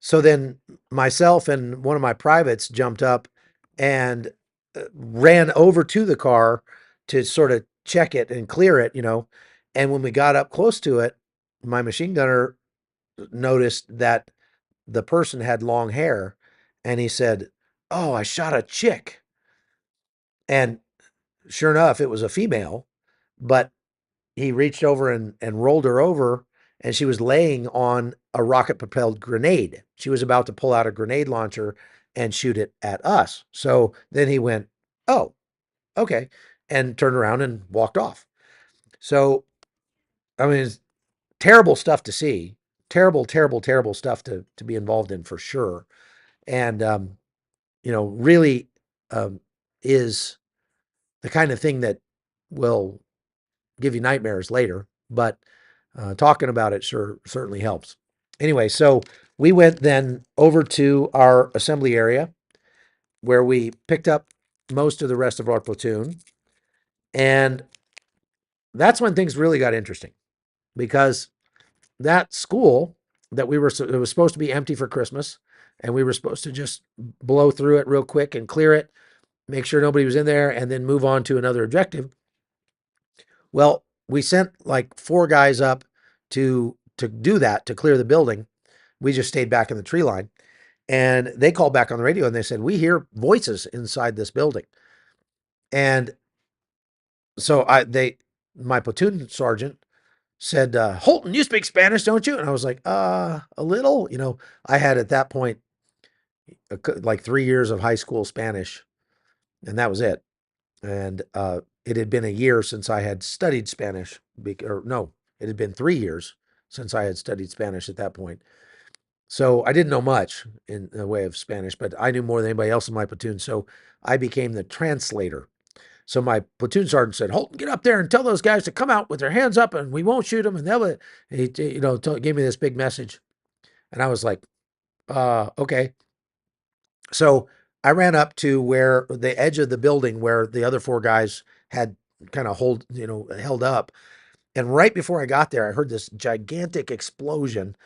[SPEAKER 1] So then myself and one of my privates jumped up and ran over to the car to sort of check it and clear it, you know. And when we got up close to it, my machine gunner noticed that the person had long hair, and he said, "Oh, I shot a chick." And sure enough, it was a female, but he reached over and rolled her over, and she was laying on a rocket propelled grenade. She was about to pull out a grenade launcher and shoot it at us. So then he went, "Oh, okay," and turned around and walked off. So, I mean, it's terrible stuff to see. Terrible, terrible, terrible stuff to be involved in for sure. And, really is the kind of thing that will give you nightmares later. But talking about it certainly helps. Anyway, so we went then over to our assembly area where we picked up most of the rest of our platoon. And that's when things really got interesting, because that school that it was supposed to be empty for Christmas, and we were supposed to just blow through it real quick and clear it, make sure nobody was in there, and then move on to another objective. Well, we sent like 4 guys up to do that, to clear the building. We just stayed back in the tree line, and they called back on the radio and they said, "We hear voices inside this building." And so my platoon sergeant said, "Holton, you speak Spanish, don't you?" And I was like, a little. I had at that point like 3 years of high school Spanish, and that was it. And it had been a year since I had studied Spanish, or no, it had been 3 years since I had studied Spanish at that point. So I didn't know much in the way of Spanish, but I knew more than anybody else in my platoon. So I became the translator. So my platoon sergeant said, "Holton, get up there and tell those guys to come out with their hands up, and we won't shoot them." And he gave me this big message, and I was like, "Okay." So I ran up to where the edge of the building where the other 4 guys had kind of held up. And right before I got there, I heard this gigantic explosion,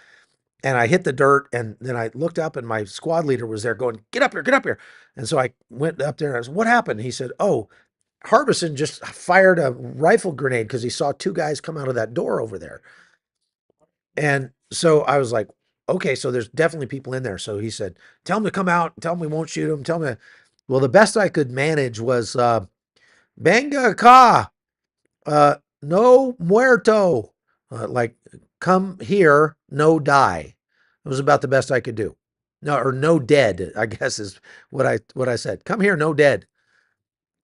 [SPEAKER 1] and I hit the dirt. And then I looked up, and my squad leader was there going, "Get up here, get up here." And so I went up there and I said, "What happened?" He said, "Oh, Harbison just fired a rifle grenade because he saw 2 guys come out of that door over there." And so I was like, "Okay, so there's definitely people in there." So he said, "Tell them to come out. Tell them we won't shoot them. Tell them." Well, the best I could manage was, "Venga acá, no muerto," like, "Come here, no die." It was about the best I could do. No, or "no dead," I guess is what I said. "Come here, no dead."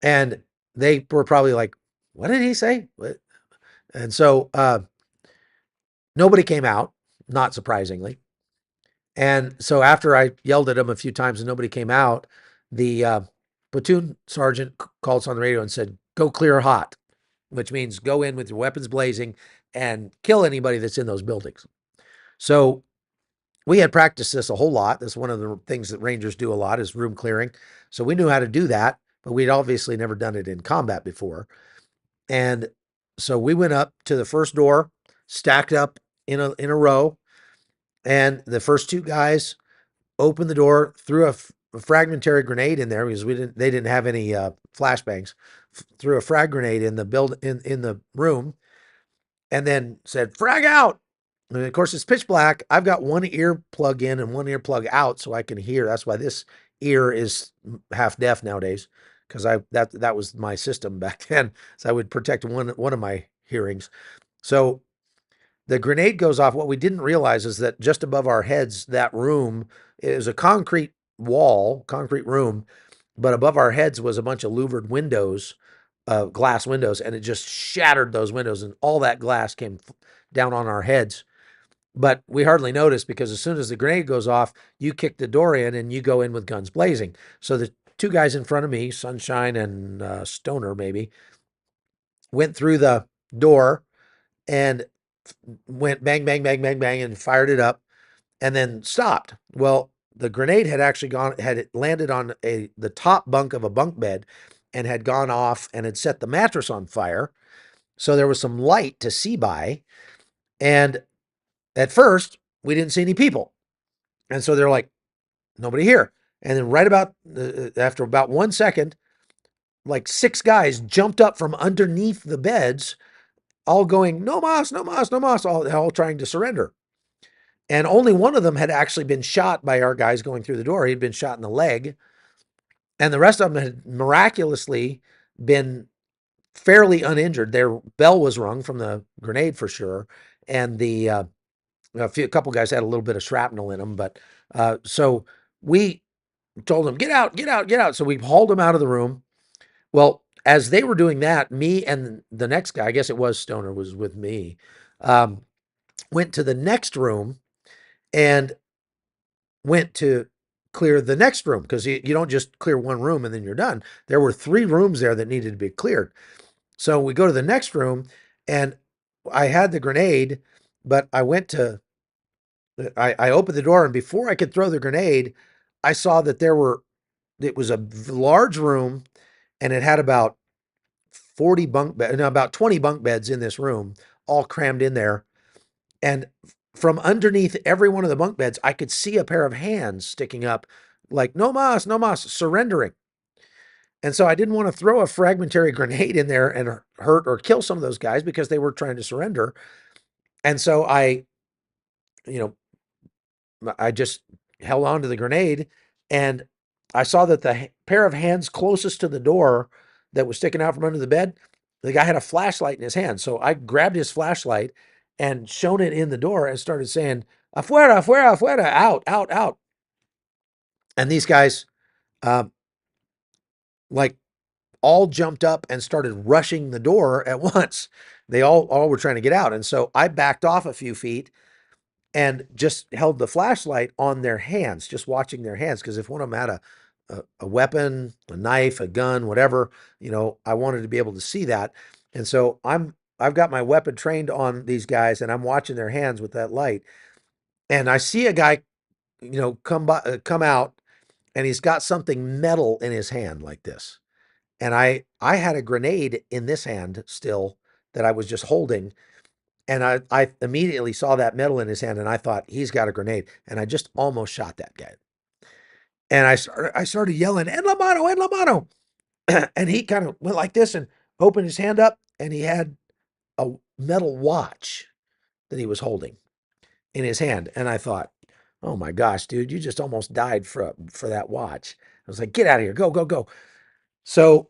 [SPEAKER 1] And they were probably like, "What did he say?" And so nobody came out, not surprisingly. And so after I yelled at them a few times and nobody came out, the platoon sergeant called us on the radio and said, go clear hot, which means go in with your weapons blazing and kill anybody that's in those buildings. So we had practiced this a whole lot. That's one of the things that Rangers do a lot is room clearing. So we knew how to do that, but we'd obviously never done it in combat before. And so we went up to the first door, stacked up in a row, and the first two guys opened the door, threw a fragmentary grenade in there because they didn't have any flashbangs. Threw a frag grenade in the room, and then said frag out. And of course, it's pitch black. I've got one ear plug in and one ear plug out, so I can hear. That's why this ear is half deaf nowadays, because that was my system back then. So I would protect one of my hearings. So the grenade goes off. What we didn't realize is that just above our heads, that room is a concrete wall, concrete room, but above our heads was a bunch of louvered windows, glass windows, and it just shattered those windows, and all that glass came down on our heads. But we hardly noticed because as soon as the grenade goes off, you kick the door in and you go in with guns blazing. So the two guys in front of me, Sunshine and Stoner maybe, went through the door and went bang, bang, bang, bang, bang, and fired it up and then stopped. Well, the grenade had actually had landed on the top bunk of a bunk bed and had gone off and had set the mattress on fire. So there was some light to see by. And at first, we didn't see any people. And so they're like, nobody here. And then right about after about 1 second, like 6 guys jumped up from underneath the beds, all going, no mas, no mas, no mas, all trying to surrender. And only one of them had actually been shot by our guys going through the door. He'd been shot in the leg. And the rest of them had miraculously been fairly uninjured. Their bell was rung from the grenade for sure. And a couple guys had a little bit of shrapnel in them. But so we told them, get out, get out, get out. So we hauled them out of the room. Well, as they were doing that, me and the next guy, I guess it was Stoner, was with me, went to the next room and went to clear the next room, because you don't just clear one room and then you're done. There were 3 rooms there that needed to be cleared. So we go to the next room, and I had the grenade, but I opened the door, and before I could throw the grenade, I saw that it was a large room, and it had about 20 bunk beds in this room, all crammed in there. And from underneath every one of the bunk beds, I could see a pair of hands sticking up, like, no mas, surrendering. And so I didn't want to throw a fragmentary grenade in there and hurt or kill some of those guys because they were trying to surrender. And so you I just held on to the grenade, and I saw that the pair of hands closest to the door that was sticking out from under the bed, the guy had a flashlight in his hand. So I grabbed his flashlight and shone it in the door and started saying, afuera, afuera, afuera, out, out, out. And these guys, um, like, all jumped up and started rushing the door at once. They all were trying to get out. And so I backed off a few feet and just held the flashlight on their hands, just watching their hands. Because if one of them had a weapon, a knife, a gun, whatever, I wanted to be able to see that. And so I've got my weapon trained on these guys, and I'm watching their hands with that light. And I see a guy, come out, and he's got something metal in his hand like this. And I had a grenade in this hand still that I was just holding. And I immediately saw that metal in his hand, and I thought, he's got a grenade. And I just almost shot that guy. And I started yelling, en la mano, en la mano. And he kind of went like this and opened his hand up, and he had a metal watch that he was holding in his hand. And I thought, oh my gosh, dude, you just almost died for that watch. I was like, get out of here, go, go, go. So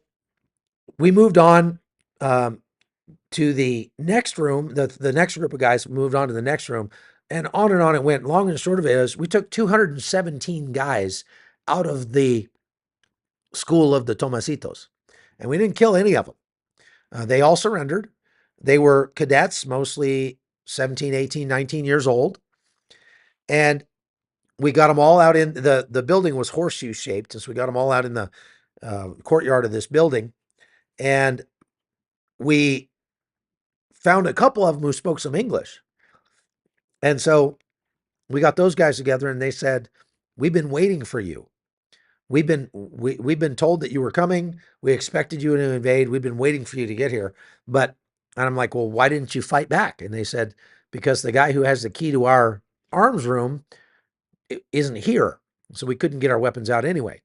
[SPEAKER 1] we moved on to the next room. The next group of guys moved on to the next room, and on it went. Long and short of it is, we took 217 guys out of the school of the Tomasitos, and we didn't kill any of them. They all surrendered. They were cadets, mostly 17, 18, 19 years old. And we got them all out in the building was horseshoe shaped. And so we got them all out in the courtyard of this building. And we found a couple of them who spoke some English. And so we got those guys together and they said, "We've been waiting for you. We've been told that you were coming. We expected you to invade. We've been waiting for you to get here." But and I'm like, "Well, why didn't you fight back?" And they said, "Because the guy who has the key to our arms room isn't here. So we couldn't get our weapons out anyway.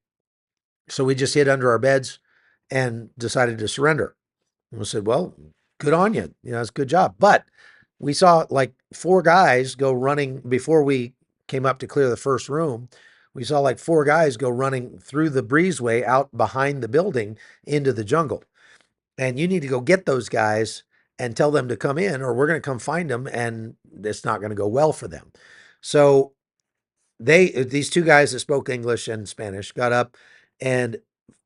[SPEAKER 1] So we just hid under our beds and decided to surrender." And we said, "Well, good on you. You know, it's a good job." But we saw like four guys go running before we came up to clear the first room. We saw like four guys go running through the breezeway out behind the building into the jungle. And you need to go get those guys and tell them to come in, or we're going to come find them, and it's not going to go well for them. So these two guys that spoke English and Spanish got up and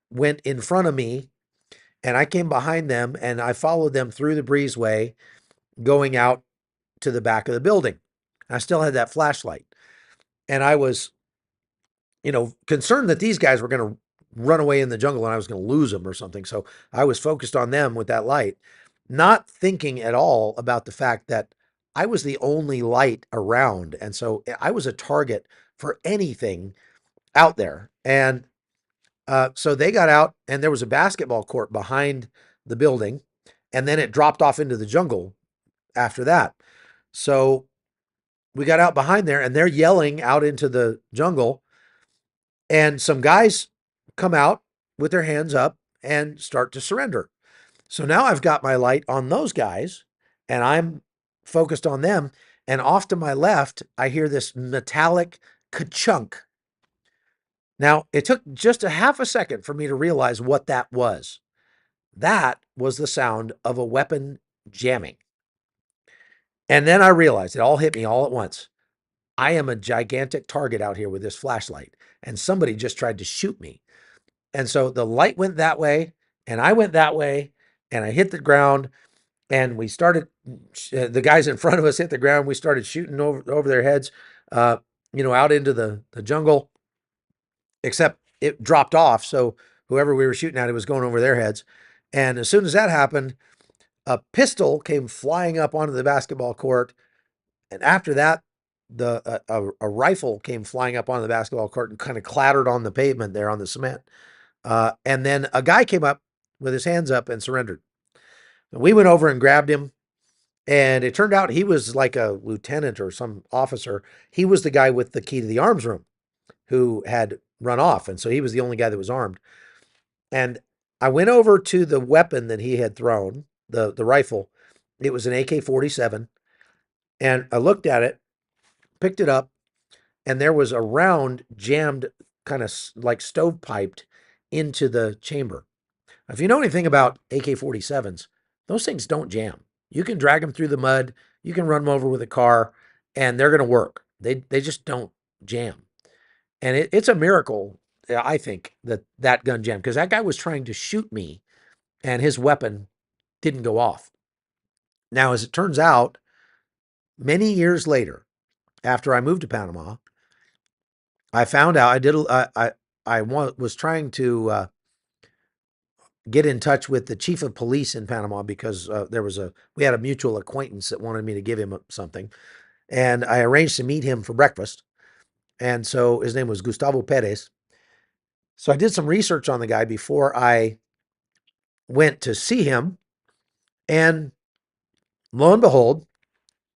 [SPEAKER 1] went in front of me, and I came behind them and I followed them through the breezeway going out to the back of the building. I still had that flashlight, and I was, concerned that these guys were going to run away in the jungle and I was going to lose them or something. So I was focused on them with that light, not thinking at all about the fact that I was the only light around. And so I was a target for anything out there. And so they got out, and there was a basketball court behind the building, and then it dropped off into the jungle after that. So we got out behind there, and they're yelling out into the jungle, and some guys come out with their hands up and start to surrender. So now I've got my light on those guys, and I'm focused on them. And off to my left, I hear this metallic ka-chunk. Now, it took just a half a second for me to realize what that was. That was the sound of a weapon jamming. And then I realized it all hit me all at once. I am a gigantic target out here with this flashlight, and somebody just tried to shoot me. And so the light went that way, and I went that way, and I hit the ground, and we started, the guys in front of us hit the ground. We started shooting over their heads, out into the jungle, except it dropped off. So whoever we were shooting at, it was going over their heads. And as soon as that happened, a pistol came flying up onto the basketball court. And after that, a rifle came flying up onto the basketball court and kind of clattered on the pavement there on the cement. And then a guy came up with his hands up and surrendered. And we went over and grabbed him. And it turned out he was like a lieutenant or some officer. He was the guy with the key to the arms room who had run off. And so he was the only guy that was armed. And I went over to the weapon that he had thrown, the rifle. It was an AK-47. And I looked at it, picked it up, and there was a round jammed kind of like stovepiped into the chamber. If you know anything about AK-47s, those things don't jam. You can drag them through the mud, you can run them over with a car, and they're going to work. They just don't jam. And it's a miracle, I think, that gun jammed, because that guy was trying to shoot me, and his weapon didn't go off. Now, as it turns out, many years later, after I moved to Panama, I found out I was trying to get in touch with the chief of police in Panama because we had a mutual acquaintance that wanted me to give him something, and I arranged to meet him for breakfast. And so his name was Gustavo Perez. So I did some research on the guy before I went to see him, and lo and behold,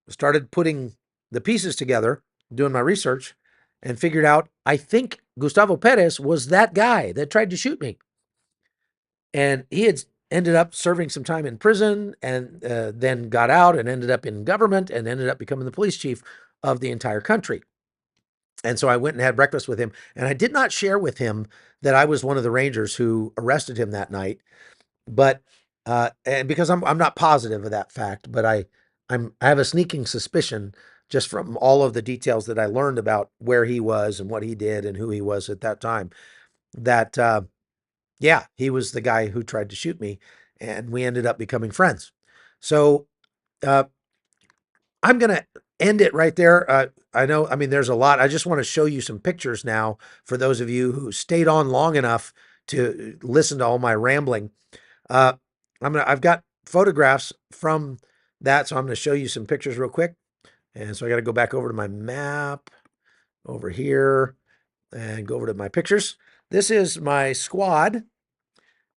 [SPEAKER 1] started putting the pieces together, doing my research, and figured out I think Gustavo Perez was that guy that tried to shoot me. And he had ended up serving some time in prison, and then got out and ended up in government and ended up becoming the police chief of the entire country. And so I went and had breakfast with him, and I did not share with him that I was one of the Rangers who arrested him that night. But and because I'm not positive of that fact, but I have a sneaking suspicion just from all of the details that I learned about where he was and what he did and who he was at that time, that yeah, he was the guy who tried to shoot me, and we ended up becoming friends. So uh, I'm going to end it right there. I know, I mean, there's a lot. I just want to show you some pictures now for those of you who stayed on long enough to listen to all my rambling. Uh, I've got photographs from that. So I'm going to show you some pictures real quick. And so I got to go back over to my map over here and go over to my pictures. This is my squad.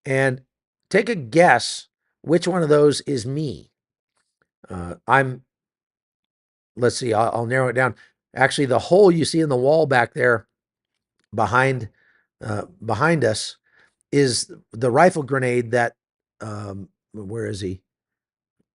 [SPEAKER 1] And take a guess which one of those is me. I'm, let's see, I'll narrow it down. Actually, the hole you see in the wall back there behind behind us is the rifle grenade that, where is he?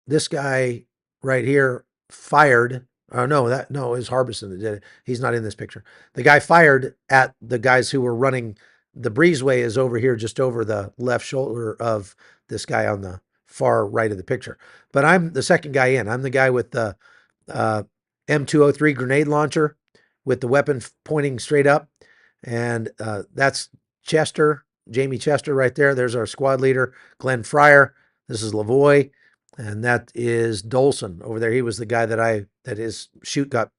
[SPEAKER 1] This guy right here fired. Oh no, no, it was Harbison that did it. He's not in this picture. The guy fired at the guys who were running. The breezeway is over here, just over the left shoulder of this guy on the far right of the picture. But I'm the second guy in. I'm the guy with the uh, M203 grenade launcher with the weapon pointing straight up, and that's Chester, Jamie Chester, right there. There's our squad leader, Glenn Fryer. This is Lavoie. And that is Dolson over there. He was the guy that his chute got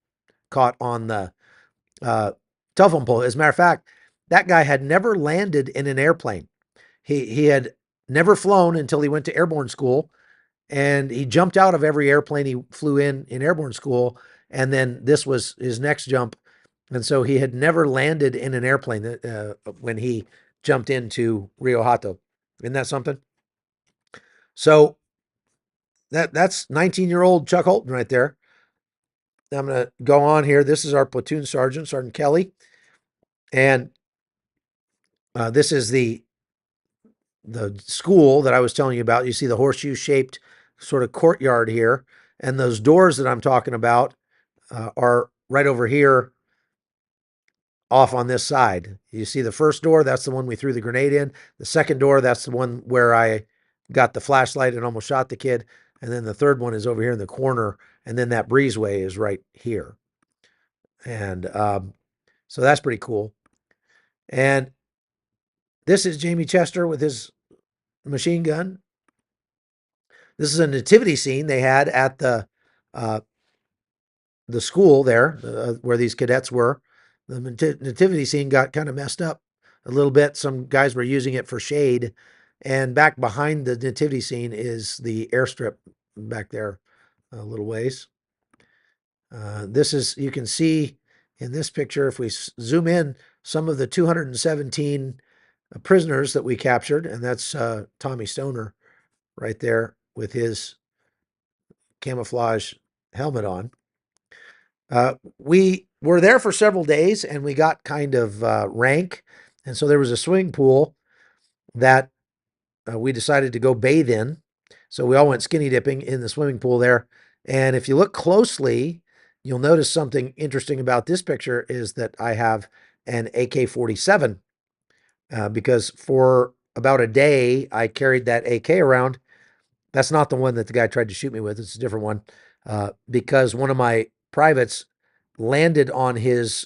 [SPEAKER 1] caught on the telephone pole. As a matter of fact, that guy had never landed in an airplane. He had never flown until he went to airborne school, and he jumped out of every airplane he flew in airborne school. And then this was his next jump. And so he had never landed in an airplane when he jumped into Rio Hato. Isn't that something? So that's 19-year-old Chuck Holton right there. I'm going to go on here. This is our platoon sergeant, Sergeant Kelly. And this is the school that I was telling you about. You see the horseshoe-shaped sort of courtyard here. And those doors that I'm talking about are right over here off on this side. You see the first door, that's the one we threw the grenade in. The second door, that's the one where I got the flashlight and almost shot the kid. And then the third one is over here in the corner. And then that breezeway is right here. And so that's pretty cool. And this is Jamie Chester with his machine gun. This is a nativity scene they had at the school there where these cadets were. The nativity scene got kind of messed up a little bit. Some guys were using it for shade. And back behind the nativity scene is the airstrip back there a little ways. This is, you can see in this picture, if we zoom in, some of the 217 prisoners that we captured, and that's Tommy Stoner right there with his camouflage helmet on. We were there for several days, and we got kind of rank, and so there was a swimming pool that we decided to go bathe in. So we all went skinny dipping in the swimming pool there. And if you look closely, you'll notice something interesting about this picture is that I have an AK-47 because for about a day I carried that AK around. That's not the one that the guy tried to shoot me with. It's a different one because one of my privates landed on his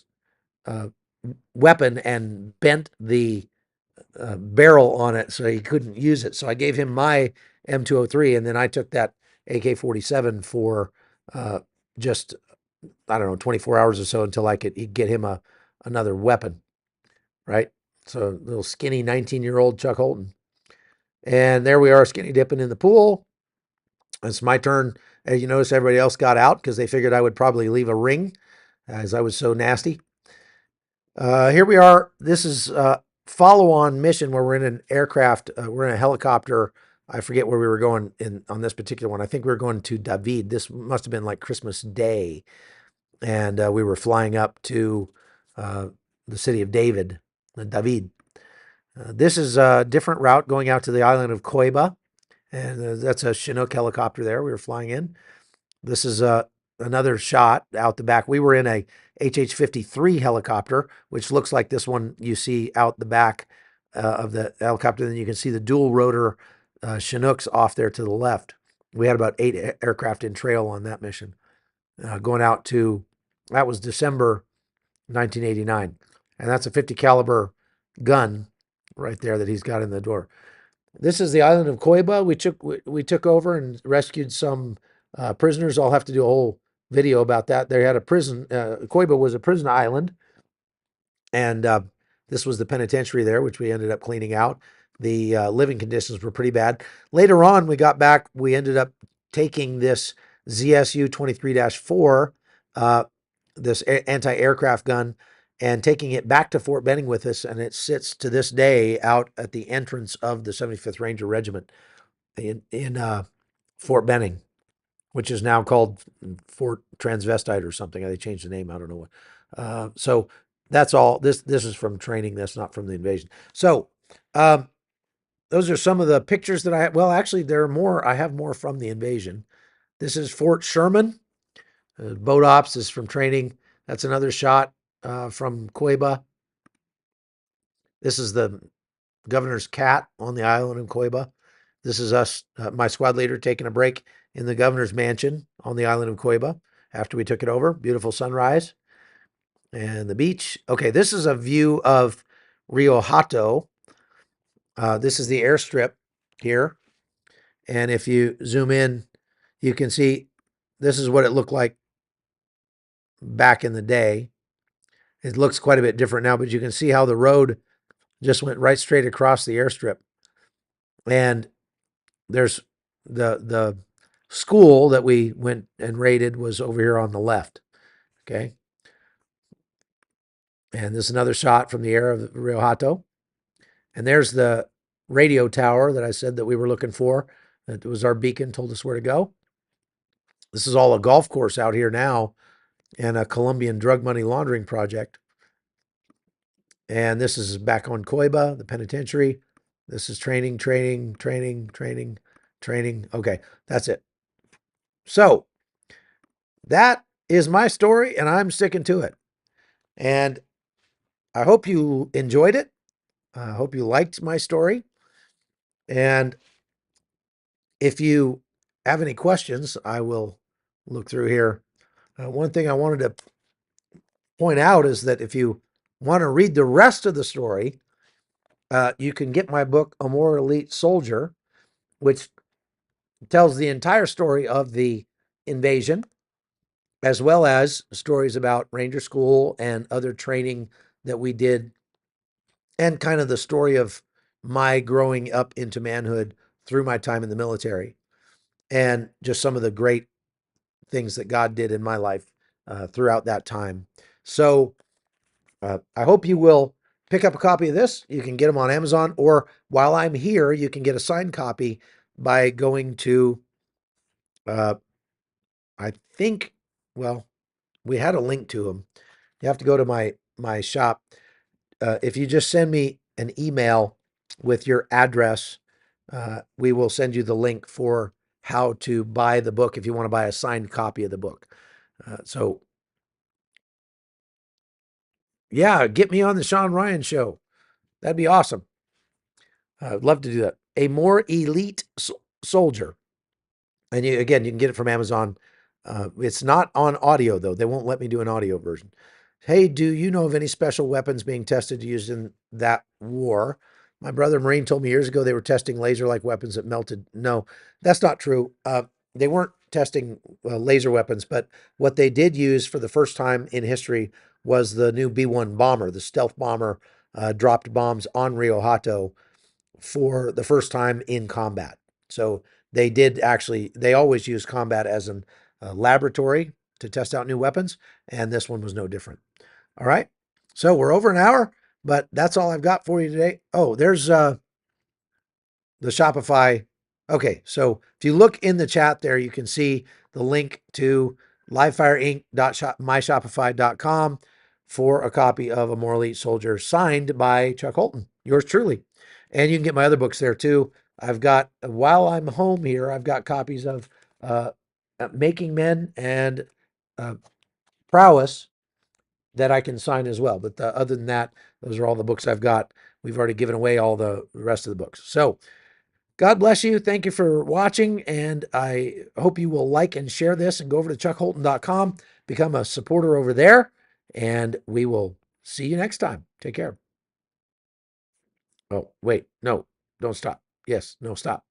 [SPEAKER 1] weapon and bent the barrel on it so he couldn't use it. So I gave him my M203, and then I took that AK-47 for just, I don't know, 24 hours or so until I could get him another weapon, right? So little skinny 19-year-old Chuck Holton. And there we are skinny dipping in the pool. It's my turn. As you notice, everybody else got out because they figured I would probably leave a ring as I was so nasty. Here we are. This is follow-on mission where we're in an aircraft. We're in a helicopter. I forget where we were going on this particular one. I think we were going to David. This must have been like Christmas Day. And we were flying up to the city of David. This is a different route going out to the island of Coiba. And that's a Chinook helicopter there we were flying in. This is another shot out the back. We were in a HH-53 helicopter, which looks like this one you see out the back of the helicopter. Then you can see the dual rotor Chinooks off there to the left. We had about 8 aircraft in trail on that mission. Going out to, that was December 1989. And that's a 50 caliber gun right there that he's got in the door. This is the island of Coiba. We took over and rescued some prisoners. I'll have to do a whole video about that. They had a prison. Coiba was a prison island, and this was the penitentiary there, which we ended up cleaning out. The living conditions were pretty bad. Later on, we got back. We ended up taking this ZSU 23-4, this anti-aircraft gun, and taking it back to Fort Benning with us. And it sits to this day out at the entrance of the 75th Ranger Regiment in Fort Benning, which is now called Fort Transvestite or something. They changed the name. I don't know what. So that's all. This is from training. That's not from the invasion. So those are some of the pictures that I have. Well, actually, there are more. I have more from the invasion. This is Fort Sherman. Boat ops is from training. That's another shot from Cueva. This is the governor's cat on the island of Cueva. This is us, my squad leader, taking a break in the governor's mansion on the island of Cueva after we took it over. Beautiful sunrise and the beach. Okay, this is a view of Rio Hato. This is the airstrip here. And if you zoom in, you can see this is what it looked like back in the day. It looks quite a bit different now, but you can see how the road just went right straight across the airstrip. And there's the school that we went and raided was over here on the left. Okay. And this is another shot from the air of Rio Hato. And there's the radio tower that I said that we were looking for. That was our beacon, told us where to go. This is all a golf course out here now and a Colombian drug money laundering project. And this is back on Coiba, the penitentiary. This is training. Okay, that's it. So that is my story, and I'm sticking to it. And I hope you enjoyed it. I hope you liked my story. And if you have any questions, I will look through here. One thing I wanted to point out is that if you want to read the rest of the story, you can get my book, A More Elite Soldier, which tells the entire story of the invasion, as well as stories about Ranger School and other training that we did, and kind of the story of my growing up into manhood through my time in the military, and just some of the great things that God did in my life throughout that time. So I hope you will pick up a copy of this. You can get them on Amazon, or while I'm here, you can get a signed copy by going to, I think, well, we had a link to them. You have to go to my shop. If you just send me an email with your address, we will send you the link for how to buy the book if you want to buy a signed copy of the book. So, yeah, get me on the Sean Ryan show. That'd be awesome. I'd love to do that. A More Elite Soldier. And you can get it from Amazon. It's not on audio, though. They won't let me do an audio version. Hey, do you know of any special weapons being tested used in that war? My brother Marine told me years ago they were testing laser-like weapons that melted. No, that's not true. They weren't testing laser weapons, but what they did use for the first time in history was the new B-1 bomber, the stealth bomber, dropped bombs on Rio Hato for the first time in combat. So they did actually, they always use combat as a laboratory to test out new weapons, and this one was no different. All right. So we're over an hour, but that's all I've got for you today. Oh, there's the Shopify. Okay. So if you look in the chat there, you can see the link to livefireinc.myshopify.com for a copy of A More Elite Soldier signed by Chuck Holton, yours truly. And you can get my other books there too. I've got, while I'm home here, I've got copies of Making Men and Prowess that I can sign as well. But other than that, those are all the books I've got. We've already given away all the rest of the books. So God bless you. Thank you for watching. And I hope you will like and share this and go over to chuckholton.com, become a supporter over there. And we will see you next time. Take care. Oh, wait, no, don't stop. Yes, no, stop.